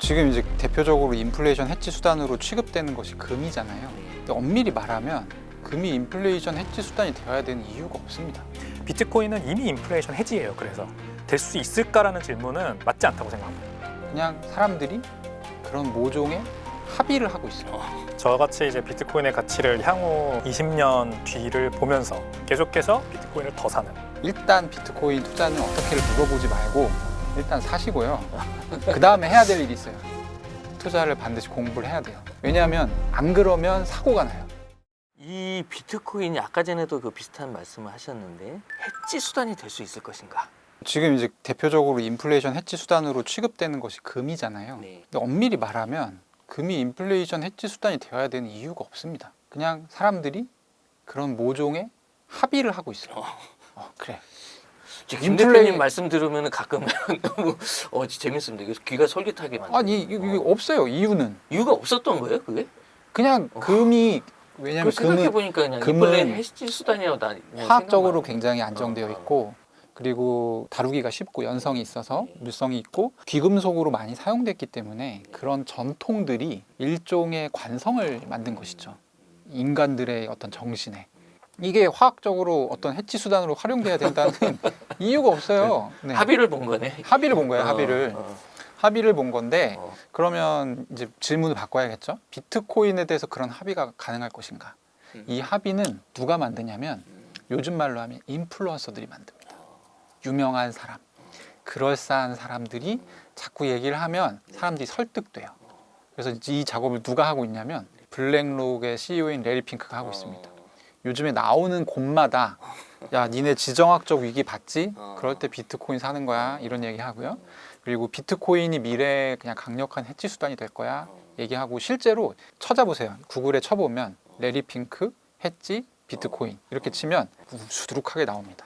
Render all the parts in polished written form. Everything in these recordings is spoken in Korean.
지금 이제 대표적으로 인플레이션 해지 수단으로 취급되는 것이 금이잖아요. 근데 엄밀히 말하면 금이 인플레이션 해지 수단이 되어야 되는 이유가 없습니다. 비트코인은 이미 인플레이션 해지예요. 그래서 될 수 있을까라는 질문은 맞지 않다고 생각합니다. 그냥 사람들이 그런 모종의 합의를 하고 있어요. 저같이 이제 비트코인의 가치를 향후 20년 뒤를 보면서 계속해서 비트코인을 더 사는. 일단 비트코인 투자는 어떻게를 물어보지 말고 일단 사시고요. 그 다음에 해야 될 일이 있어요. 투자를 반드시 공부를 해야 돼요. 왜냐하면 안 그러면 사고가 나요. 이 비트코인이 아까 전에도 그 비슷한 말씀을 하셨는데 해지 수단이 될 수 있을 것인가? 지금 이제 대표적으로 인플레이션 해지 수단으로 취급되는 것이 금이잖아요. 네. 근데 엄밀히 말하면 금이 인플레이션 해지 수단이 되어야 되는 이유가 없습니다. 그냥 사람들이 그런 모종의 합의를 하고 있어요. 그래. 김 대표님 말씀 들으면 가끔 너무 재밌습니다. 그래서 귀가 솔깃하게 만드는. 아니 이게 없어요. 이유는 이유가 없었던 거예요, 그게? 그냥 금이 왜냐하면 생각해 보니까 그냥 인플레이션 해지 수단이라고 나 화학적으로 굉장히 안정되어 있고 그리고 다루기가 쉽고 연성이 있어서 물성이 있고 귀금속으로 많이 사용됐기 때문에 그런 전통들이 일종의 관성을 만든 것이죠. 인간들의 어떤 정신에. 이게 화학적으로 어떤 해치 수단으로 활용돼야 된다는 이유가 없어요. 네. 합의를 본 거네. 합의를 본 거예요. 합의를 본 건데 그러면 이제 질문을 바꿔야겠죠. 비트코인에 대해서 그런 합의가 가능할 것인가? 이 합의는 누가 만드냐면 요즘 말로 하면 인플루언서들이 만듭니다. 유명한 사람, 그럴싸한 사람들이 자꾸 얘기를 하면 사람들이 설득돼요. 그래서 이 작업을 누가 하고 있냐면 블랙록의 CEO인 레리 핑크가 하고 있습니다. 요즘에 나오는 곳마다 야 니네 지정학적 위기 봤지? 그럴 때 비트코인 사는 거야 이런 얘기 하고요. 그리고 비트코인이 미래에 그냥 강력한 해지 수단이 될 거야 얘기하고 실제로 찾아보세요. 구글에 쳐보면 레리 핑크, 해지, 비트코인 이렇게 치면 수두룩하게 나옵니다.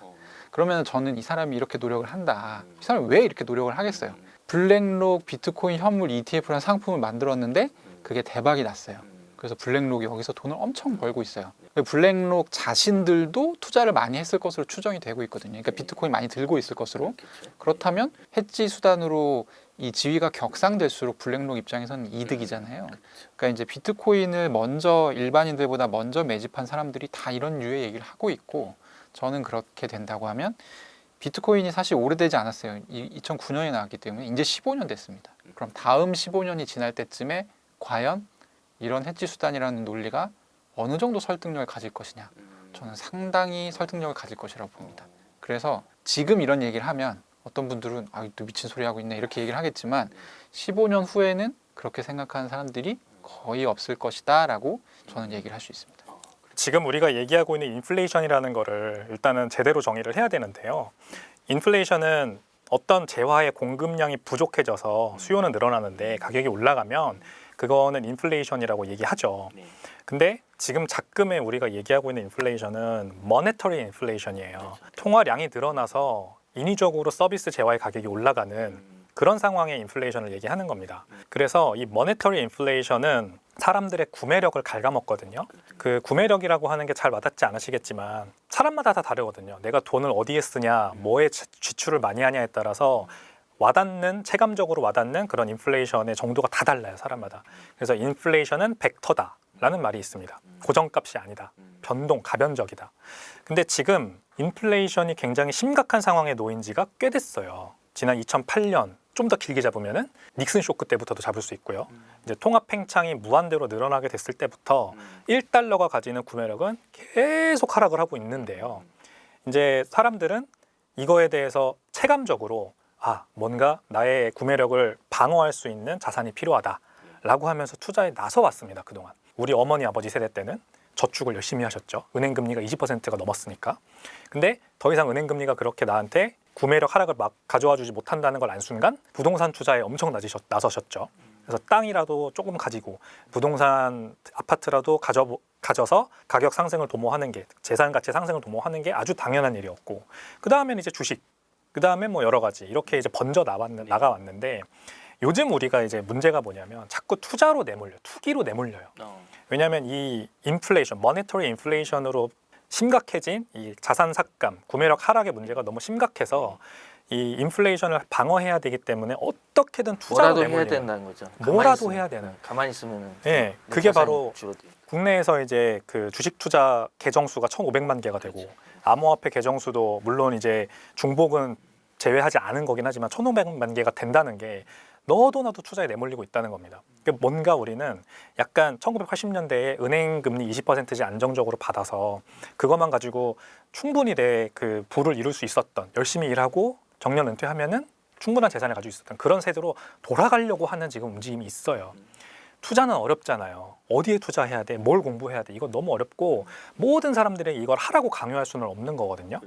그러면 저는 이 사람이 이렇게 노력을 한다. 이 사람이 왜 이렇게 노력을 하겠어요? 블랙록 비트코인 현물 ETF라는 상품을 만들었는데 그게 대박이 났어요. 그래서 블랙록이 여기서 돈을 엄청 벌고 있어요. 블랙록 자신들도 투자를 많이 했을 것으로 추정이 되고 있거든요. 그러니까 비트코인 많이 들고 있을 것으로. 그렇다면 해지 수단으로 이 지위가 격상될수록 블랙록 입장에서는 이득이잖아요. 그러니까 이제 비트코인을 먼저 일반인들보다 먼저 매집한 사람들이 다 이런 류의 얘기를 하고 있고 저는 그렇게 된다고 하면 비트코인이 사실 오래되지 않았어요. 2009년에 나왔기 때문에 이제 15년 됐습니다. 그럼 다음 15년이 지날 때쯤에 과연 이런 해지 수단이라는 논리가 어느 정도 설득력을 가질 것이냐? 저는 상당히 설득력을 가질 것이라고 봅니다. 그래서 지금 이런 얘기를 하면 어떤 분들은 또 미친 소리 하고 있네 이렇게 얘기를 하겠지만 15년 후에는 그렇게 생각하는 사람들이 거의 없을 것이다 라고 저는 얘기를 할 수 있습니다. 지금 우리가 얘기하고 있는 인플레이션이라는 거를 일단은 제대로 정의를 해야 되는데요. 인플레이션은 어떤 재화의 공급량이 부족해져서 수요는 늘어나는데 가격이 올라가면 그거는 인플레이션이라고 얘기하죠. 근데 지금 작금에 우리가 얘기하고 있는 인플레이션은 머네터리 인플레이션이에요. 통화량이 늘어나서 인위적으로 서비스 재화의 가격이 올라가는 그런 상황의 인플레이션을 얘기하는 겁니다. 그래서 이 머네터리 인플레이션은 사람들의 구매력을 갉아먹거든요. 그 구매력이라고 하는 게 잘 와닿지 않으시겠지만 사람마다 다 다르거든요. 내가 돈을 어디에 쓰냐, 뭐에 지출을 많이 하냐에 따라서 와닿는, 체감적으로 와닿는 그런 인플레이션의 정도가 다 달라요, 사람마다. 그래서 인플레이션은 벡터다라는 말이 있습니다. 고정값이 아니다. 변동, 가변적이다. 근데 지금 인플레이션이 굉장히 심각한 상황에 놓인 지가 꽤 됐어요. 지난 2008년, 좀 더 길게 잡으면은 닉슨 쇼크 때부터도 잡을 수 있고요. 이제 통합 팽창이 무한대로 늘어나게 됐을 때부터 1달러가 가지는 구매력은 계속 하락을 하고 있는데요. 이제 사람들은 이거에 대해서 체감적으로 뭔가 나의 구매력을 방어할 수 있는 자산이 필요하다라고 하면서 투자에 나서 왔습니다. 그동안 우리 어머니 아버지 세대 때는 저축을 열심히 하셨죠. 은행 금리가 20%가 넘었으니까. 근데 더 이상 은행 금리가 그렇게 나한테 구매력 하락을 막 가져와 주지 못한다는 걸 안 순간 부동산 투자에 엄청 나서셨죠. 그래서 땅이라도 조금 가지고 부동산 아파트라도 가져서 가격 상승을 도모하는 게, 재산 가치 상승을 도모하는 게 아주 당연한 일이었고, 그 다음에는 이제 주식, 그 다음에 뭐 여러 가지 이렇게 이제 번져 나가왔는데 요즘 우리가 이제 문제가 뭐냐면 자꾸 투자로 투기로 내몰려요. 왜냐하면 이 인플레이션, 머니터리 인플레이션으로 심각해진 이 자산 삭감, 구매력 하락의 문제가 너무 심각해서 이 인플레이션을 방어해야 되기 때문에 어떻게든 투자로 뭐라도 해야 내몰리는 된다는 거죠. 뭐라도 해야 되는. 가만히 있으면 예, 그게 바로 국내에서 이제 그 주식 투자 계정수가 1,500만 개가 되고 암호화폐 계정수도 물론 이제 중복은 제외하지 않은 거긴 하지만 1,500만 개가 된다는 게 너도 나도 투자에 내몰리고 있다는 겁니다. 그러니까 뭔가 우리는 약간 1980년대에 은행 금리 20%씩 안정적으로 받아서 그것만 가지고 충분히 내 그 부를 이룰 수 있었던, 열심히 일하고 정년 은퇴하면은 충분한 재산을 가지고 있었던 그런 세대로 돌아가려고 하는 지금 움직임이 있어요. 투자는 어렵잖아요. 어디에 투자해야 돼? 뭘 공부해야 돼? 이거 너무 어렵고 모든 사람들에게 이걸 하라고 강요할 수는 없는 거거든요.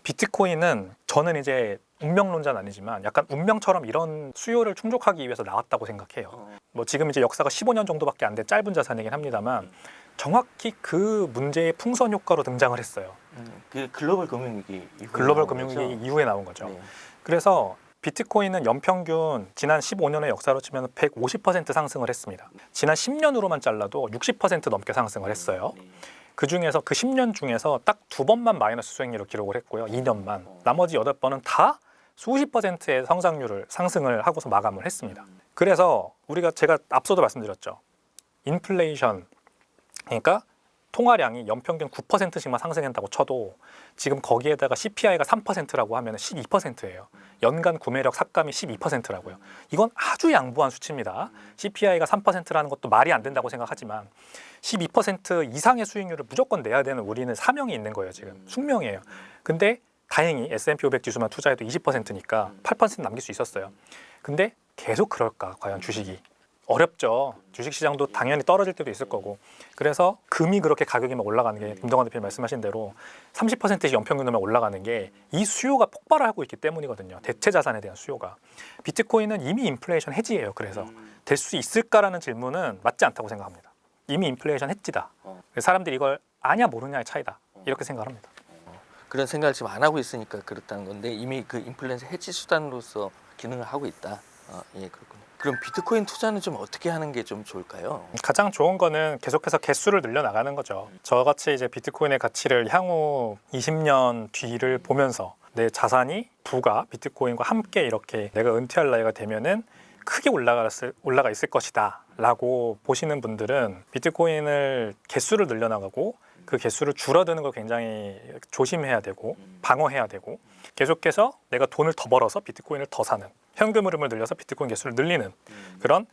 비트코인은 저는 이제 운명론자는 아니지만 약간 운명처럼 이런 수요를 충족하기 위해서 나왔다고 생각해요. 뭐 지금 이제 역사가 15년 정도밖에 안 된 짧은 자산이긴 합니다만 정확히 그 문제의 풍선 효과로 등장을 했어요. 그 글로벌 금융위기 글로벌 금융위기 이후에 나온 거죠. 네. 그래서 비트코인은 연평균 지난 15년의 역사로 치면 150% 상승을 했습니다. 지난 10년으로만 잘라도 60% 넘게 상승을 했어요. 그 중에서 그 10년 중에서 딱 2번만 마이너스 수익률을 기록을 했고요. 2년만. 나머지 8번은 다 수십 퍼센트의 성장률을 상승을 하고서 마감을 했습니다. 그래서 제가 앞서도 말씀드렸죠. 인플레이션, 그러니까 통화량이 연평균 9%씩만 상승한다고 쳐도 지금 거기에다가 CPI가 3%라고 하면 12%예요. 연간 구매력 삭감이 12%라고요. 이건 아주 양보한 수치입니다. CPI가 3%라는 것도 말이 안 된다고 생각하지만 12% 이상의 수익률을 무조건 내야 되는 우리는 사명이 있는 거예요. 지금 숙명이에요. 근데 다행히 S&P 500 지수만 투자해도 20%니까 8% 남길 수 있었어요. 근데 계속 그럴까 과연 주식이? 어렵죠. 주식시장도 당연히 떨어질 때도 있을 거고. 그래서 금이 그렇게 가격이 막 올라가는 게 김동완 대표님 말씀하신 대로 30%씩 연평균으로 올라가는 게 이 수요가 폭발을 하고 있기 때문이거든요. 대체 자산에 대한 수요가. 비트코인은 이미 인플레이션 해지예요. 그래서 될 수 있을까라는 질문은 맞지 않다고 생각합니다. 이미 인플레이션 해지다. 사람들이 이걸 아냐 모르냐의 차이다. 이렇게 생각합니다. 그런 생각을 지금 안 하고 있으니까 그렇다는 건데 이미 그 인플레이션 해지 수단으로서 기능을 하고 있다. 예, 그렇군요. 그럼 비트코인 투자는 좀 어떻게 하는 게 좀 좋을까요? 가장 좋은 거는 계속해서 개수를 늘려 나가는 거죠. 저같이 이제 비트코인의 가치를 향후 20년 뒤를 보면서 내 자산이 부가 비트코인과 함께 이렇게 내가 은퇴할 나이가 되면은 크게 올라가 있을 것이다 라고 보시는 분들은 비트코인을 개수를 늘려나가고 그 개수를 줄어드는 걸 굉장히 조심해야 되고 방어해야 되고 계속해서 내가 돈을 더 벌어서 비트코인을 더 사는 현금 흐름을 늘려서 비트코인 개수를 늘리는 그런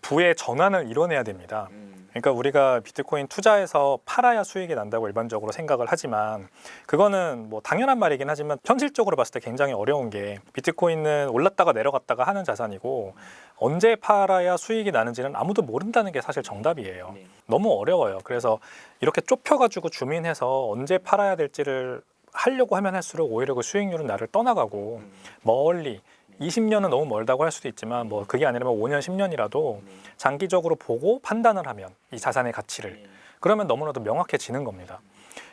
부의 전환을 이뤄내야 됩니다. 그러니까 우리가 비트코인 투자해서 팔아야 수익이 난다고 일반적으로 생각을 하지만 그거는 뭐 당연한 말이긴 하지만 현실적으로 봤을 때 굉장히 어려운 게 비트코인은 올랐다가 내려갔다가 하는 자산이고 언제 팔아야 수익이 나는지는 아무도 모른다는 게 사실 정답이에요. 너무 어려워요. 그래서 이렇게 좁혀가지고 주민해서 언제 팔아야 될지를 하려고 하면 할수록 오히려 그 수익률은 나를 떠나가고 멀리 20년은 너무 멀다고 할 수도 있지만 뭐 그게 아니라면 5년, 10년이라도 장기적으로 보고 판단을 하면 이 자산의 가치를 그러면 너무나도 명확해지는 겁니다.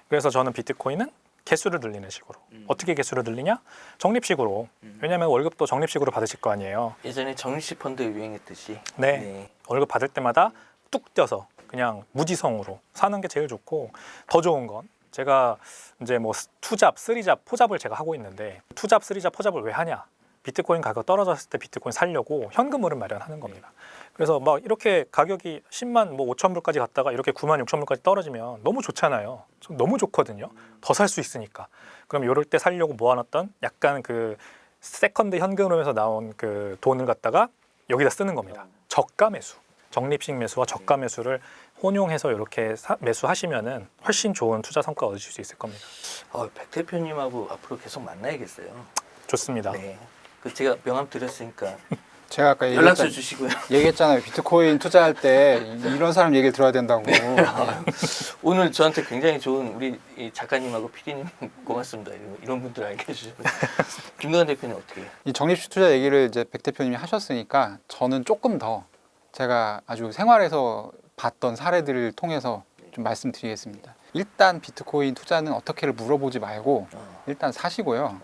그래서 저는 비트코인은 개수를 늘리는 식으로 어떻게 개수를 늘리냐? 적립식으로 왜냐하면 월급도 적립식으로 받으실 거 아니에요. 예전에 적립식 펀드 유행했듯이 네. 월급 받을 때마다 뚝 떼어서 그냥 무지성으로 사는 게 제일 좋고 더 좋은 건 제가 이제 뭐 투잡, 쓰리잡, 포잡을 제가 하고 있는데 투잡, 쓰리잡, 포잡을 왜 하냐? 비트코인 가격 떨어졌을 때 비트코인 살려고 현금흐름 마련하는 겁니다. 그래서 막 이렇게 가격이 10만 뭐 5천 불까지 갔다가 이렇게 9만 6천 불까지 떨어지면 너무 좋잖아요. 너무 좋거든요. 더 살 수 있으니까. 그럼 이럴 때 살려고 모아놨던 약간 그 세컨드 현금흐름에서 나온 그 돈을 갖다가 여기다 쓰는 겁니다. 저가 매수, 적립식 매수와 저가 매수를 혼용해서 이렇게 매수하시면은 훨씬 좋은 투자 성과 얻으실 수 있을 겁니다. 백 대표님하고 앞으로 계속 만나야겠어요. 좋습니다. 네. 그 제가 명함 드렸으니까 제가 아까 연락처 주시고요. 얘기했잖아요. 비트코인 투자할 때 이런 사람 얘기를 들어야 된다고. 오늘 저한테 굉장히 좋은 우리 이 작가님하고 PD님 고맙습니다. 이런 분들 알게 해주셔서. 김동완 대표님 어떻게 해요? 이 적립식 투자 얘기를 이제 백 대표님이 하셨으니까 저는 조금 더 제가 아주 생활에서 봤던 사례들을 통해서 좀 말씀드리겠습니다. 일단 비트코인 투자는 어떻게를 물어보지 말고 일단 사시고요.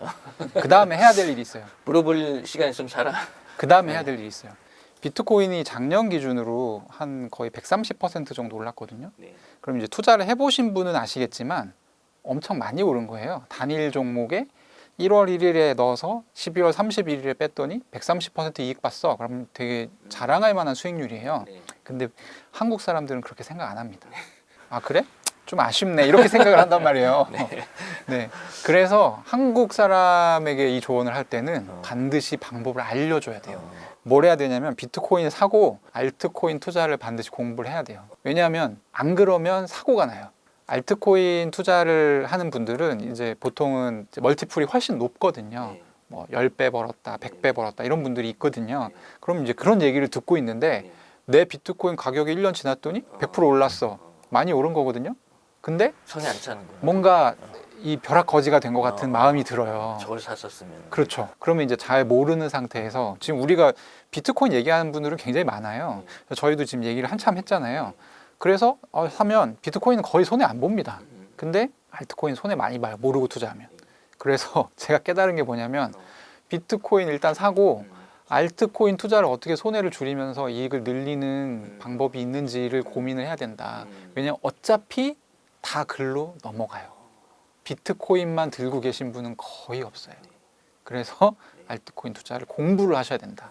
그 다음에 해야 될 일이 있어요. 물어볼 시간 있으면 사라. 그 다음에 해야 될 일이 있어요. 비트코인이 작년 기준으로 한 거의 130% 정도 올랐거든요. 네. 그럼 이제 투자를 해보신 분은 아시겠지만 엄청 많이 오른 거예요. 단일 종목에 1월 1일에 넣어서 12월 31일에 뺐더니 130% 이익 봤어. 그럼 되게 자랑할 만한 수익률이에요. 네. 근데 한국 사람들은 그렇게 생각 안 합니다. 아 그래? 좀 아쉽네. 이렇게 생각을 한단 말이에요. 네. 그래서 한국 사람에게 이 조언을 할 때는 반드시 방법을 알려줘야 돼요. 뭘 해야 되냐면 비트코인을 사고 알트코인 투자를 반드시 공부를 해야 돼요. 왜냐하면 안 그러면 사고가 나요. 알트코인 투자를 하는 분들은 이제 보통은 이제 멀티플이 훨씬 높거든요. 뭐 10배 벌었다, 100배 벌었다 이런 분들이 있거든요. 그럼 이제 그런 얘기를 듣고 있는데 내 비트코인 가격이 1년 지났더니 100% 올랐어. 많이 오른 거거든요. 근데 손이 안 차는 거예요. 뭔가 이 벼락거지가 된 것 같은 마음이 들어요. 저걸 샀었으면. 그렇죠. 그러면 이제 잘 모르는 상태에서 지금 우리가 비트코인 얘기하는 분들은 굉장히 많아요. 저희도 지금 얘기를 한참 했잖아요. 그래서 사면 비트코인은 거의 손해 안 봅니다. 근데 알트코인 손해 많이 봐요. 모르고 투자하면. 그래서 제가 깨달은 게 뭐냐면 비트코인 일단 사고 알트코인 투자를 어떻게 손해를 줄이면서 이익을 늘리는 방법이 있는지를 고민을 해야 된다. 왜냐면 어차피 다 글로 넘어가요. 비트코인만 들고 계신 분은 거의 없어요. 그래서 알트코인 투자를 공부를 하셔야 된다.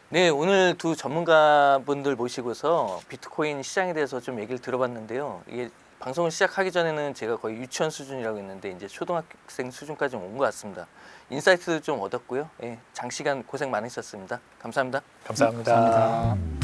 네, 오늘 두 전문가분들 모시고서 비트코인 시장에 대해서 좀 얘기를 들어봤는데요. 이게 방송을 시작하기 전에는 제가 거의 유치원 수준이라고 했는데 이제 초등학생 수준까지 온 것 같습니다. 인사이트도 좀 얻었고요. 예, 장시간 고생 많으셨습니다. 감사합니다. 감사합니다. 감사합니다.